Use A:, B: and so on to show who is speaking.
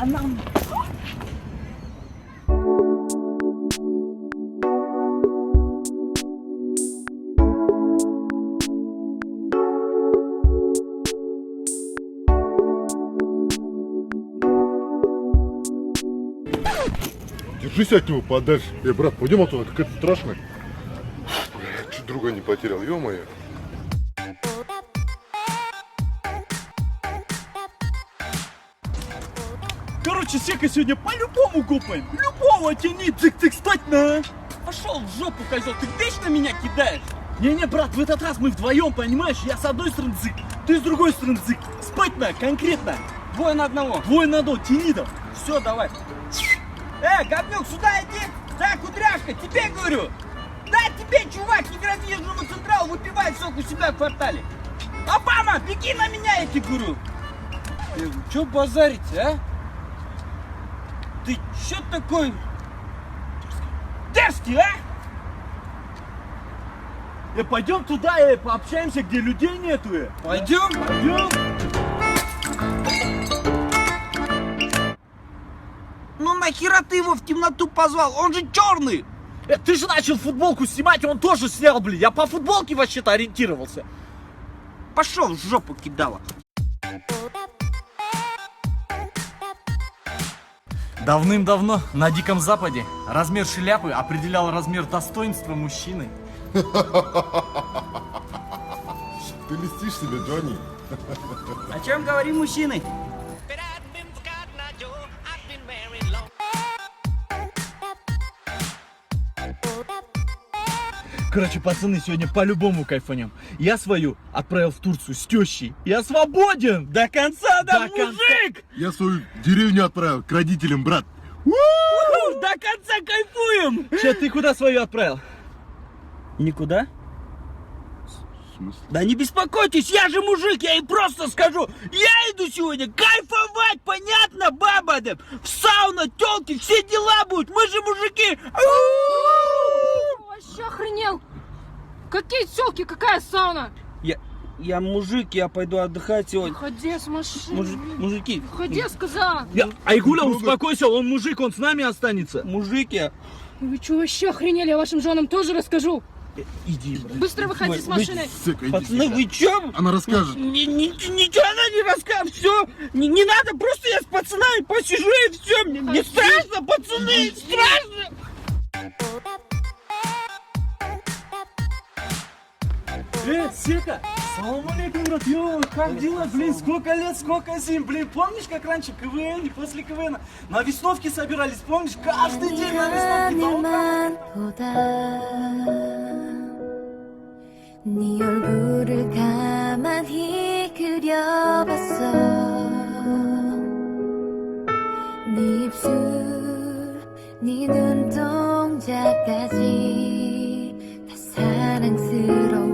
A: Anam.
B: Держись от него подальше. Брат, пойдем оттуда, какая-то страшная. Чуть друга не потерял, ё-моё.
A: Короче, Сека сегодня по-любому купаем. Любого тяни, цик-цик, стать на. Пошел в жопу, козел, ты вечно меня кидаешь. Не-не, брат, в этот раз мы вдвоем, понимаешь? Я с одной стороны цик, ты с другой стороны цик. Спать на, конкретно.
C: Двое на одного.
A: Двое на одного, тяни там.
C: Все, давай. Говнюк, сюда иди. Да, кудряшка, тебе говорю. Да, тебе, чувак, играй в Южному Централу, выпивай сок у себя в квартале. Обама, беги на меня, я тебе говорю. Че базарите, а? Ты че такой дерзкий, а?
A: Пойдем туда, пообщаемся, где людей нету.
C: Пойдем?
A: Пойдем.
C: Ну нахера ты его в темноту позвал? Он же черный.
A: Ты же начал футболку снимать, он тоже снял, блин. Я по футболке вообще-то ориентировался.
C: Пошел в жопу, кидала.
A: Давным-давно на Диком Западе размер шляпы определял размер достоинства мужчины.
B: Ты листишь себе, Джонни.
C: О чем говорим мужчины?
A: Короче, пацаны, сегодня по-любому кайфанем. Я свою отправил в Турцию с тещей. Я свободен!
C: До конца, да,
A: До
C: мужик!
B: Я свою деревню отправил к родителям, брат.
C: До конца кайфуем!
A: Че, ты куда свою отправил?
C: Никуда?
B: В смысле?
C: Да не беспокойтесь, я же мужик, я ей просто скажу. Я иду сегодня кайфовать, понятно, баба? Да? В сауну, тёлки, все дела будут, мы же мужики.
D: Вообще охренел! Какие тёлки, какая сауна?
C: Я мужик, я пойду отдыхать сегодня.
D: Выходи с машины.
C: Мужики.
D: Выходи, сказала.
A: Айгуля, успокойся, он мужик, он с нами останется.
C: Мужик я.
D: Вы что, вообще охренели? Я вашим женам тоже расскажу.
A: Иди, брат.
D: Быстро выходи с машины.
B: Сука, иди
C: Пацаны,
B: сюда.
C: вы чё?
B: Она расскажет.
C: Ничего она не расскажет, все. Не надо, просто я с пацанами посижу и все. Мне страшно, пацаны, страшно.
A: Сека, салам алейкум, брат, как дела, блин, сколько лет, сколько зим, блин, помнишь, как раньше КВН и после КВН на весновке собирались, помнишь, каждый день на весновке до утра.
E: 네 얼굴을 가만히 그려봤어 네 입술, 네 눈동자까지 다 사랑스러워